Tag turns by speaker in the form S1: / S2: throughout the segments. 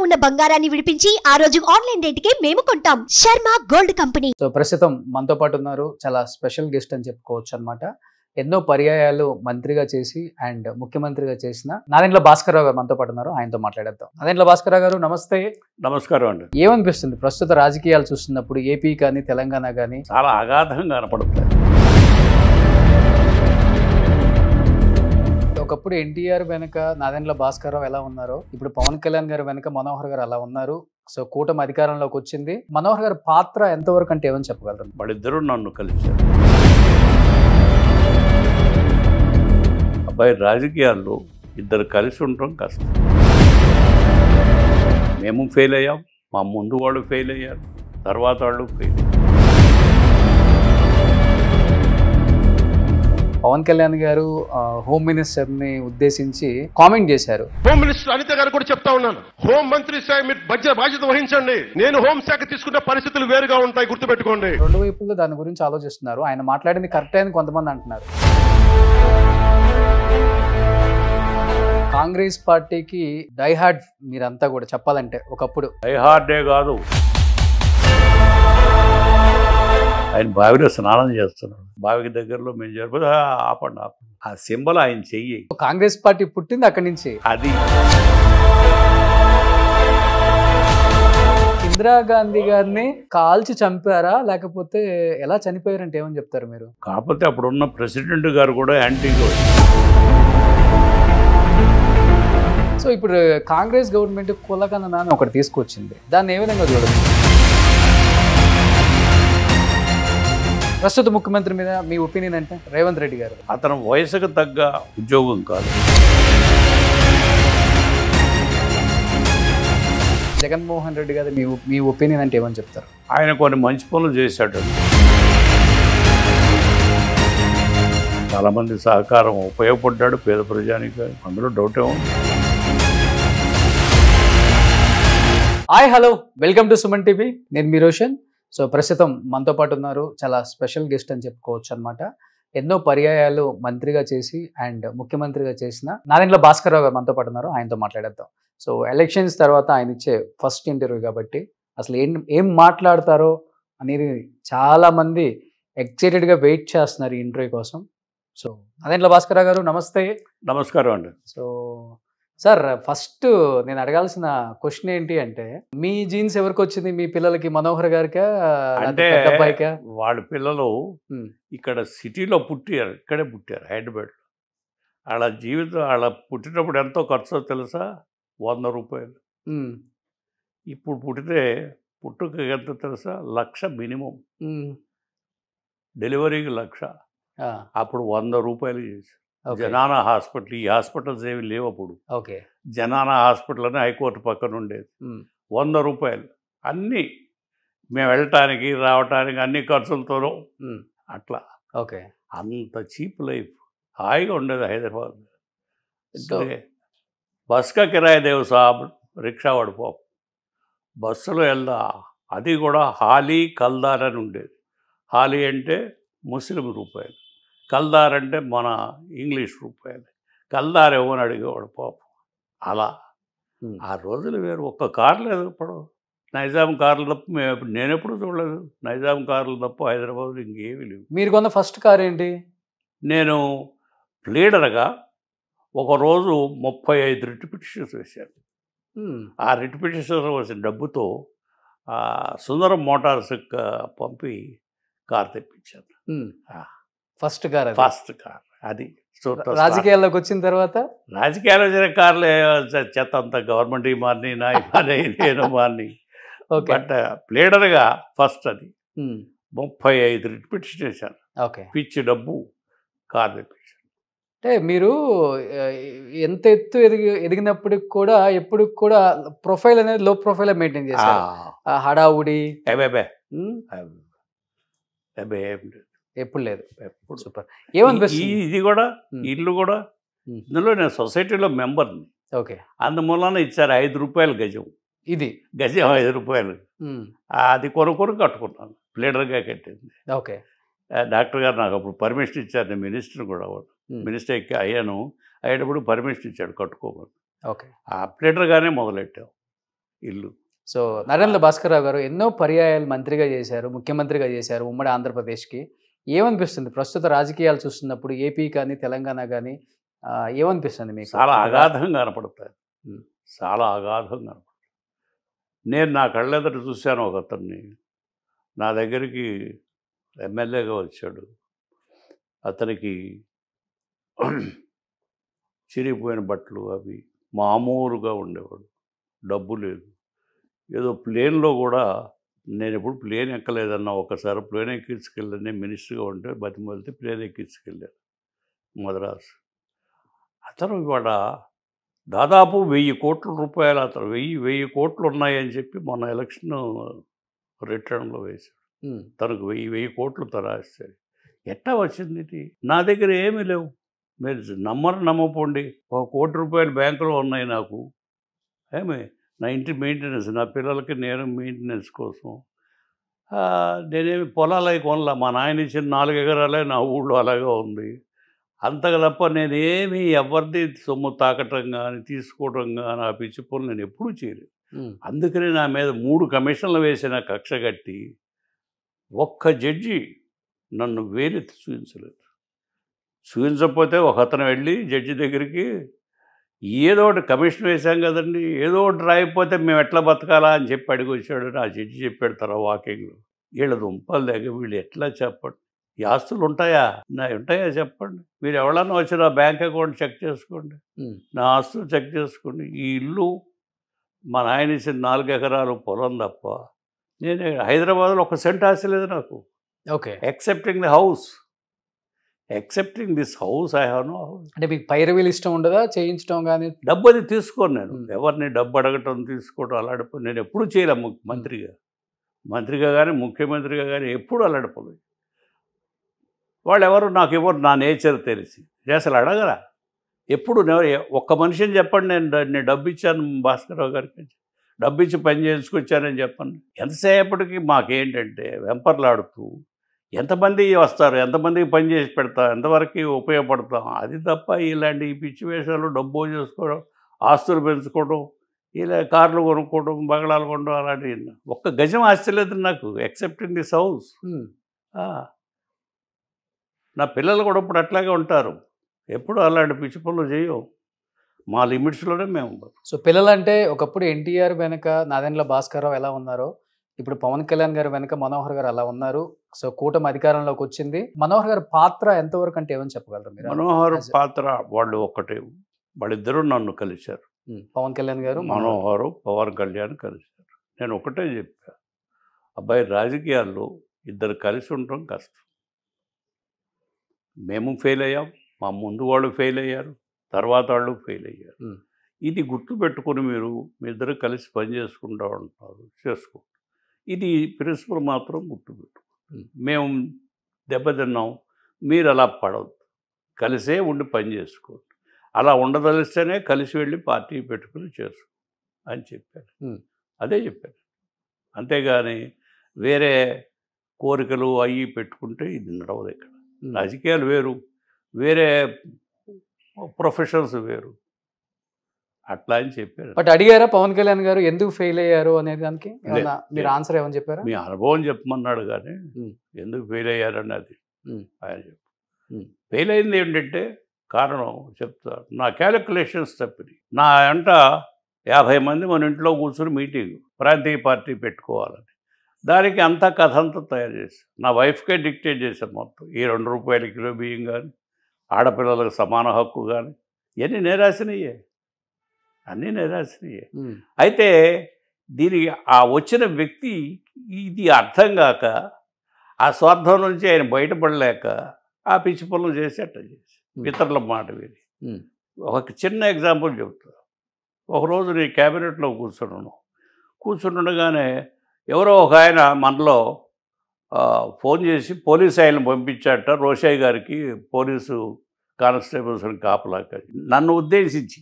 S1: ఉన్న బంగారాన్ని విడిపించి ఆ రోజు ఆన్లైన్ రేటుకే మేము కొంటాం. Sharma gold company.
S2: సో ప్రస్తుతం మనతో పాటు ఉన్నారు, చాలా స్పెషల్ గెస్ట్ అని చెప్పుకోవచ్చు అన్నమాట. ఎన్నో పర్యాయాలు మంత్రిగా చేసి అండ్ ముఖ్యమంత్రిగా చేసిన నాదెండ్ల భాస్కరరావు గారు మనతో పాటు ఉన్నారు. ఆయనతో మాట్లాడేద్దాం. నాదెండ్ల భాస్కరరావు గారు నమస్తే.
S3: నమస్కారం అండి.
S2: ఏమనిపిస్తుంది ప్రస్తుత రాజకీయాలు చూస్తున్నప్పుడు? ఏపీ కానీ తెలంగాణ కానీ
S3: చాలా అగాధంగా కనపడుతుంది.
S2: ఒకప్పుడు ఎన్టీఆర్ వెనక నాదెండ్ల భాస్కరరావు ఎలా ఉన్నారో, ఇప్పుడు పవన్ కళ్యాణ్ గారు వెనక మనోహర్ గారు అలా ఉన్నారు. సో కూటమి అధికారంలోకి వచ్చింది. మనోహర్ గారి పాత్ర ఎంతవరకు అంటే ఏమని చెప్పగలరు?
S3: వాళ్ళిద్దరూ నన్ను కలిశారు. అబ్బాయి, రాజకీయాల్లో ఇద్దరు కలిసి ఉండటం కష్టం. మేము ఫెయిల్ అయ్యాం, మా ముందు వాళ్ళు ఫెయిల్ అయ్యారు, తర్వాత వాళ్ళు ఫెయిల్ అయ్యారు.
S2: పవన్ కళ్యాణ్ గారు హోమ్ మినిస్టర్ ని ఉద్దేశించి కామెంట్ చేశారు.
S4: హోమ్ మినిస్టర్ అనిత గారు కూడా చెప్తా ఉన్నాను, హోం మంత్రి మీరు బాధ్యత వహించండి, నేను హోంశాఖ తీసుకున్న పరిస్థితులు వేరుగా ఉంటాయి, గుర్తుపెట్టుకోండి.
S2: రెండు వైపుల్లో దాని గురించి ఆలోచిస్తున్నారు. ఆయన మాట్లాడింది కరెక్టే అని కొంతమంది అంటున్నారు. కాంగ్రెస్ పార్టీకి డైహార్డ్ మీరంతా కూడా చెప్పాలంటే ఒకప్పుడు.
S3: డైహార్డే కాదు, ఆయన బావిలో స్నానం చేస్తున్నాడు. బావికి దగ్గరలో మేము జరిపోతే ఆపండి ఆపండి, ఆ సింబల్ ఆయన చెయ్యి.
S2: కాంగ్రెస్ పార్టీ పుట్టింది అక్కడి నుంచి.
S3: అది
S2: ఇందిరాగాంధీ గారిని కాల్చి చంపారా, లేకపోతే ఎలా చనిపోయారంటే ఏమని చెప్తారు మీరు?
S3: కాకపోతే అప్పుడున్న ప్రెసిడెంట్ గారు కూడా యాంటీగా.
S2: సో ఇప్పుడు కాంగ్రెస్ గవర్నమెంట్ కులకన్నా అని ఒకటి తీసుకొచ్చింది. దాన్ని ఏ విధంగా చూడదు? ప్రస్తుత ముఖ్యమంత్రి మీద మీ ఒపీనియన్ అంటే? రేవంత్ రెడ్డి గారు
S3: అతను వయసుకు తగ్గ ఉద్యోగం కాదు.
S2: జగన్మోహన్ రెడ్డి గారు మీ ఒపీనియన్ అంటే ఏమని చెప్తారు?
S3: ఆయన కొన్ని మంచి పనులు చేశాడు, చాలామంది సహకారం ఉపయోగపడ్డాడు పేద ప్రజానికి, అందులో డౌటే ఉంది.
S2: Hi hello, welcome to Suman TV. నేను మీ రోషన్. సో ప్రస్తుతం మనతో పాటు ఉన్నారు, చాలా స్పెషల్ గెస్ట్ అని చెప్పుకోవచ్చు అనమాట. ఎన్నో పర్యాయాలు మంత్రిగా చేసి అండ్ ముఖ్యమంత్రిగా చేసిన నాదెండ్ల భాస్కరరావు గారు మనతో పాటు ఉన్నారు. ఆయనతో మాట్లాడేద్దాం. సో ఎలక్షన్స్ తర్వాత ఆయన ఇచ్చే ఫస్ట్ ఇంటర్వ్యూ కాబట్టి అసలు ఏం మాట్లాడతారో అనేది చాలామంది ఎక్సైటెడ్గా వెయిట్ చేస్తున్నారు ఈ ఇంటర్వ్యూ కోసం. సో నాదెండ్ల భాస్కరరావు గారు నమస్తే.
S3: నమస్కారం అండి.
S2: సో సార్, ఫస్ట్ నేను అడగాల్సిన క్వశ్చన్ ఏంటి అంటే, మీ జీన్స్ ఎవరికి వచ్చింది? మీ పిల్లలకి, మనోహర్ గారికా
S3: అంటే
S2: అబ్బాయికా?
S3: వాళ్ళ పిల్లలు ఇక్కడ సిటీలో పుట్టారు, ఇక్కడే పుట్టారు హైదరాబాద్లో. వాళ్ళ జీవితం, వాళ్ళ పుట్టినప్పుడు ఎంతో ఖర్చో తెలుసా? 100 రూపాయలు. ఇప్పుడు పుట్టితే పుట్టుక ఎంత తెలుసా? 1,00,000 మినిమం. డెలివరీకి 1,00,000. అప్పుడు 100 రూపాయలు చేశారు. జనానా హాస్పిటల్, ఈ హాస్పిటల్స్ ఏమి లేవు అప్పుడు.
S2: ఓకే.
S3: జనానా హాస్పిటల్ అని హైకోర్టు పక్కన ఉండేది. 100 రూపాయలు అన్నీ, మేము వెళ్ళటానికి రావటానికి అన్ని ఖర్చులతోనూ అట్లా.
S2: ఓకే.
S3: అంత చీప్ లైఫ్, హాయిగా ఉండేది హైదరాబాద్. బస్కా కిరాయి దేవు సాబ్, రిక్షా వాడిపో, బస్సులో వెళ్దా, అది కూడా హాలీ కల్దార్ అని ఉండేది. హాలీ అంటే ముస్లిం రూపాయలు, కల్దార్ అంటే మన ఇంగ్లీష్ రూపాయలు. కల్దార్ ఏమని అడిగేవాడు పాపం. అలా ఆ రోజులు వేరు. ఒక్క కారు లేదు ఇప్పుడు. నైజాం కార్లు తప్ప నేను ఎప్పుడు చూడలేదు. నైజాం కార్లు తప్ప హైదరాబాద్లో ఇంకేమీ లేవు.
S2: మీరు కొన్న ఫస్ట్ కార్ ఏంటి?
S3: నేను లీడర్గా ఒకరోజు 35 రిట్ పిటిషన్స్ వేశాను. ఆ రిట్ పిటిషన్స్ వచ్చిన డబ్బుతో సుందరం మోటార్స్ పంపి కార్ తెప్పించాను.
S2: ఫస్ట్ కార్
S3: అది.
S2: రాజకీయాల్లోకి వచ్చిన తర్వాత
S3: రాజకీయాలు వచ్చిన కార్లే చెత్త అంతా గవర్నమెంట్ మారిని, నా ఇబ్బంది నేను మారిని. బట్ లీడర్గా ఫస్ట్ అది 35 రిట్ పిటిషన్ చేశాను. పిచ్చి డబ్బు కార్ తెప్పించాను.
S2: అంటే మీరు ఎంత ఎత్తు ఎదిగినప్పటికి కూడా ఎప్పుడు కూడా ప్రొఫైల్ అనేది లో ప్రొఫైల్ మెయింటైన్ చేశారు. హడావుడి ఎప్పుడు లేదు.
S3: ఎప్పుడు.
S2: సూపర్. ఏమనిపిస్తుంది?
S3: ఇది కూడా ఇల్లు కూడా, ఇందులో నేను సొసైటీలో మెంబర్ని.
S2: ఓకే.
S3: అందుమూలన ఇచ్చారు 5 రూపాయలు గజం.
S2: ఇది
S3: గజం 5 రూపాయలు. అది కొనుక్కొని కట్టుకున్నాను, లీడర్గా కట్టింది.
S2: ఓకే.
S3: డాక్టర్ గారు నాకు అప్పుడు పర్మిషన్ ఇచ్చారు. నేను మినిస్టర్ కూడా మినిస్టర్ ఎక్కి అయ్యాను. అయ్యేటప్పుడు పర్మిషన్ ఇచ్చాడు కట్టుకోమని.
S2: ఓకే.
S3: ఆ లీడర్గానే మొదలెట్టాం. ఇల్లు.
S2: సో నరేంద్ర భాస్కర్రావు గారు ఎన్నో పర్యాయాలు మంత్రిగా చేశారు, ముఖ్యమంత్రిగా చేశారు ఉమ్మడి ఆంధ్రప్రదేశ్కి. ఏమనిపిస్తుంది ప్రస్తుత రాజకీయాలు చూస్తున్నప్పుడు ఏపీ కానీ తెలంగాణ కానీ ఏమనిపిస్తుంది మీకు?
S3: చాలా అగాధంగా కనపడతాయి, చాలా అగాధంగా కనపడతాయి. నేను నా కళ్ళెదుట చూశాను ఒక అతన్ని, నా దగ్గరికి ఎమ్మెల్యేగా వచ్చాడు. అతనికి చిరిగిపోయిన బట్టలు అవి మామూలుగా ఉండేవాడు, డబ్బు లేదు. ఏదో ప్లేన్లో కూడా నేను ఎప్పుడు ప్లేన్ ఎక్కలేదన్నా, ఒకసారి ప్లేన్ ఎక్కించుకెళ్ళాను. నేను మినిస్టర్గా ఉంటే బతిమలితే ప్లేన్ ఎక్కించుకెళ్ళాను మద్రాసు. అతను ఇవాళ దాదాపు 1000 కోట్ల రూపాయలు, అతను 1000 కోట్లు ఉన్నాయని చెప్పి మొన్న ఎలక్షన్ రిటర్న్లో వేశాడు. తనకు 1000 కోట్లు తరాస్తాడు. ఎట్టా వచ్చింది ఇది? నా దగ్గర ఏమీ లేవు. మీరు నమ్మపోండి, 1 కోటి రూపాయలు బ్యాంకులో ఉన్నాయి నాకు. ఏమి నా ఇంటి మెయింటెనెన్స్, నా పిల్లలకి నేను మెయింటెనెన్స్ కోసం నేనేమి పొలాలు అవి కొనలా. మా నాయన ఇచ్చిన 4 ఎకరాలే నా ఊళ్ళో అలాగే ఉంది. అంతగా తప్ప నేనేమి ఎవరిది సొమ్ము తాకటం కానీ తీసుకోవడం కానీ ఆ పిచ్చి పనులు నేను ఎప్పుడూ చేయలేదు. అందుకని నా మీద 3 కమిషన్లు వేసిన కక్ష కట్టి ఒక్క జడ్జి నన్ను వేలెత్తి చూపించలేదు. చూపించకపోతే ఒక అతను వెళ్ళి జడ్జి దగ్గరికి, ఏదో ఒకటి కమిషన్ వేశాం కదండి, ఏదో ఒకటి రాయిపోతే మేము ఎట్లా బతకాలా అని చెప్పి అడిగి వచ్చాడు. ఆ జడ్జి చెప్పాడు తర్వాత వాకింగ్లో, వీళ్ళ దుంపలు దగ్గర వీళ్ళు ఎట్లా చెప్పండి, ఈ ఆస్తులు ఉంటాయా, నా ఉంటాయా చెప్పండి, మీరు ఎవరన్నా వచ్చి నా బ్యాంక్ అకౌంట్ చెక్ చేసుకోండి, నా ఆస్తులు చెక్ చేసుకోండి. ఈ ఇల్లు మా నాయన ఇచ్చిన 4 ఎకరాలు పొలం తప్ప నేను హైదరాబాద్లో 1 సెంట్ ఆస్తి లేదు నాకు.
S2: Okay,
S3: excepting the house, excepting this house I have no house.
S2: అంటే మీకు పైరవీలు ఇష్టం ఉండదా చేయించడం కానీ?
S3: డబ్బు అది తీసుకోను నేను, ఎవరిని డబ్బు అడగటం తీసుకోవడం అలాంటి నేను ఎప్పుడూ చేయలేము. మంత్రిగా కానీ ముఖ్యమంత్రిగా కానీ ఎప్పుడు అలాంటి వాళ్ళు ఎవరు నాకు ఎవరు, నా నేచర్ తెలిసి అసలు అడగరా. ఎప్పుడు ఒక్క మనిషిని చెప్పండి నేను డబ్బు ఇచ్చాను భాస్కర్రావు గారికి, డబ్బు ఇచ్చి పని చేసుకొచ్చానని చెప్పండి. ఎంతసేపటికి మాకేంటంటే వెంపర్లాడుతూ ఎంతమంది వస్తారు, ఎంతమందికి పని చేసి పెడతాం, ఎంతవరకు ఉపయోగపడతాం, అది తప్ప ఇలాంటి ఈ పిచ్చి వేషాలు డబ్బు చేసుకోవడం, ఆస్తులు పెంచుకోవడం, ఇలా కార్లు కొనుక్కోవడం, బంగళాలు కొనడం అలాంటివి. 1 గజం ఆస్తి లేదు నాకు ఎక్సెప్టింగ్ దిస్ హౌస్. నా పిల్లలు కూడా ఇప్పుడు అట్లాగే ఉంటారు, ఎప్పుడు అలాంటి పిచ్చి పనులు చేయం, మా లిమిట్స్లోనే మేము ఉంటాం.
S2: సో పిల్లలంటే ఒకప్పుడు ఎన్టీఆర్ వెనక నాదెండ్ల భాస్కర్రావు ఎలా ఉన్నారో, ఇప్పుడు పవన్ కళ్యాణ్ గారు వెనక మనోహర్ గారు అలా ఉన్నారు. సో కూటమి అధికారంలోకి వచ్చింది. మనోహర్ గారి పాత్ర ఎంతవరకు అంటే ఏమని చెప్పగలరు మీరు?
S3: మనోహర్ పాత్ర వాళ్ళు ఒక్కటే, వాళ్ళిద్దరూ నన్ను కలిశారు.
S2: పవన్ కళ్యాణ్ గారు
S3: మనోహరు పవన్ కళ్యాణ్ కలిశారు. నేను ఒకటే చెప్పా, అబ్బాయి రాజకీయాల్లో ఇద్దరు కలిసి ఉండటం కష్టం. మేము ఫెయిల్ అయ్యాం, మా ముందు వాళ్ళు ఫెయిల్ అయ్యారు, తర్వాత వాళ్ళు ఫెయిల్ అయ్యారు. ఇది గుర్తుపెట్టుకుని మీరు మీ ఇద్దరు కలిసి పని చేసుకుంటూ ఉంటారు, చేసుకోండి. ఇది ప్రిన్సిపల్ మాత్రం గుర్తుపెట్టు. మేము దెబ్బతిన్నాం, మీరు అలా పడవద్దు, కలిసే ఉండి పని చేసుకోండి. అలా ఉండదలిస్తేనే కలిసి వెళ్ళి పార్టీ పెట్టుకుని చేసుకో అని చెప్పారు. అదే చెప్పారు. అంతేగాని వేరే కోరికలు అవి పెట్టుకుంటే ఇది నడవదు. ఇక్కడ రాజకీయాలు వేరు, వేరే ప్రొఫెషన్స్ వేరు, అట్లా అని చెప్పారు.
S2: బట్ అడిగారా పవన్ కళ్యాణ్ గారు ఎందుకు ఫెయిల్ అయ్యారు అనే దానికి మీరు ఆన్సర్ ఏమని చెప్పారు?
S3: మీ అనుభవం చెప్పమన్నాడు కానీ ఎందుకు ఫెయిల్ అయ్యారని అది ఆయన చెప్పు. ఫెయిల్ అయింది ఏంటంటే కారణం చెప్తా, నా క్యాలిక్యులేషన్స్ తప్పినాయి. నా అంట 50 మంది మన ఇంట్లో కూర్చుని మీటింగ్ ప్రాంతీయ పార్టీ పెట్టుకోవాలని, దానికి అంతా కథ అంతా తయారు చేశాను. నా వైఫ్కే డిక్టేట్ చేశాను మొత్తం. ఈ 2 రూపాయల కిలో బియ్యం కానీ, ఆడపిల్లలకు సమాన హక్కు కానీ, ఇవన్నీ నేరాసినయ్యే, అన్నీ నేరాసినయ్యే. అయితే దీనికి ఆ వచ్చిన వ్యక్తి ఇది అర్థం కాక, ఆ స్వార్థం నుంచి ఆయన బయటపడలేక ఆ పిచ్చి పనులు చేసి అట్లా చేసి ఇతరుల మాట విని. ఒక చిన్న ఎగ్జాంపుల్ చెప్తా. ఒకరోజు నేను క్యాబినెట్లో కూర్చుండగానే ఎవరో ఒక ఆయన మనలో ఫోన్ చేసి పోలీసు ఆయన్ని పంపించాట రోషయ్య గారికి, పోలీసు కానిస్టేబుల్స్ని కాపలాక. నన్ను ఉద్దేశించి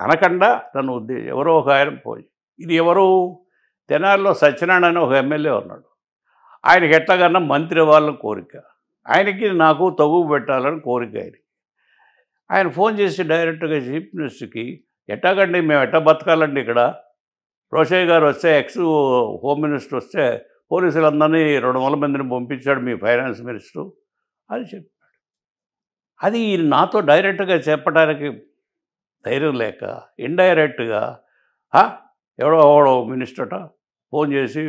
S3: అనకుండా నన్ను ఉద్దేశించి ఎవరో ఒక ఆయన పోయి, ఇది ఎవరు తెనాలిలో సత్యనారాయణ అని ఒక ఎమ్మెల్యే ఉన్నాడు, ఆయనకి ఎట్లాగన్నా మంత్రి అవ్వాలని కోరిక, ఆయనకి నాకు తగువ పెట్టాలని కోరిక. ఆయన ఫోన్ చేసి డైరెక్ట్గా చీఫ్ మినిస్టర్కి, ఎట్టాగండి మేము ఎట్టా బతకాలండి ఇక్కడ, రోషయ్య గారు వస్తే హోమ్ మినిస్టర్ వస్తే పోలీసులందరినీ 200 మందిని పంపించాడు మీ ఫైనాన్స్ మినిస్టర్ అని చెప్పాడు. అది నాతో డైరెక్ట్గా చెప్పడానికి ధైర్యం లేక ఇండైరెక్ట్గా ఎవడో మినిస్టర్ట ఫోన్ చేసి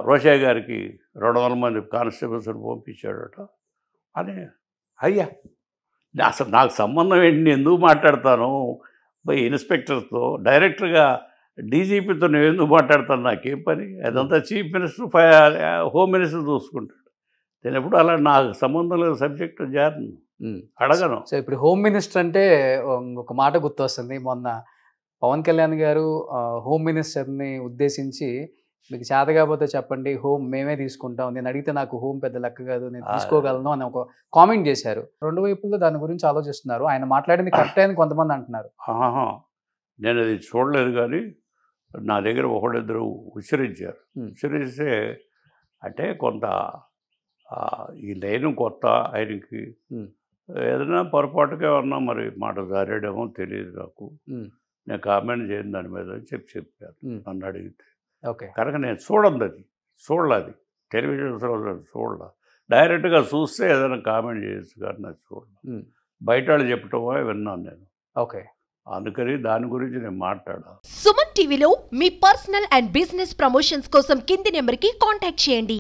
S3: రోషయ్య గారికి 200 మంది కానిస్టేబుల్స్ని పంపించాడట అని. అయ్యా అసలు నాకు సంబంధం ఏంటి, నేను ఎందుకు మాట్లాడతాను ఇన్స్పెక్టర్తో, డైరెక్టర్గా డీజీపీతో నేను ఎందుకు మాట్లాడతాను, నాకేం పని, అదంతా చీఫ్ మినిస్టర్ హోమ్ మినిస్టర్ చూసుకుంటాడు. నేను ఎప్పుడు అలా నాకు సంబంధం లేదు సబ్జెక్టు జారిను అడగను.
S2: సో ఇప్పుడు హోమ్ మినిస్టర్ అంటే ఒక మాట గుర్తొస్తుంది. మొన్న పవన్ కళ్యాణ్ గారు హోమ్ మినిస్టర్ని ఉద్దేశించి మీకు చేత కాకపోతే చెప్పండి, హోమ్ మేమే తీసుకుంటాం, నేను అడిగితే నాకు హోమ్ పెద్ద లెక్క కాదు, నేను తీసుకోగలను అని ఒక కామెంట్ చేశారు. రెండు వైపుల్లో దాని గురించి ఆలోచిస్తున్నారు. ఆయన మాట్లాడింది కరెక్ట్ అని కొంతమంది అంటున్నారు.
S3: నేను అది చూడలేదు, కానీ నా దగ్గర ఒకళ్ళిద్దరు ఉచ్చరించారు. ఉచ్చరిస్తే అంటే కొంత ఈ లైన్ కొత్త ఆయనకి, ఏదైనా పొరపాటుగా ఉన్నా మరి మాట జారాడేమో తెలియదు నాకు, నేను కామెంట్ చేయను దాని మీద అని చెప్పారు నన్ను అడిగితే.
S2: ఓకే,
S3: కనుక నేను చూడలేదు టెలివిజన్ చూడలే. డైరెక్ట్గా చూస్తే ఏదైనా కామెంట్ చేయొచ్చు, కానీ నాకు చూడలేదు. బయట వాళ్ళు చెప్పటమో విన్నాను నేను.
S2: ఓకే,
S3: అందుకని దాని గురించి నేను మాట్లాడాను.
S1: సుమన్ టీవీలో మీ పర్సనల్ అండ్ బిజినెస్ ప్రమోషన్స్ కోసం కింది నెంబర్కి కాంటాక్ట్ చేయండి.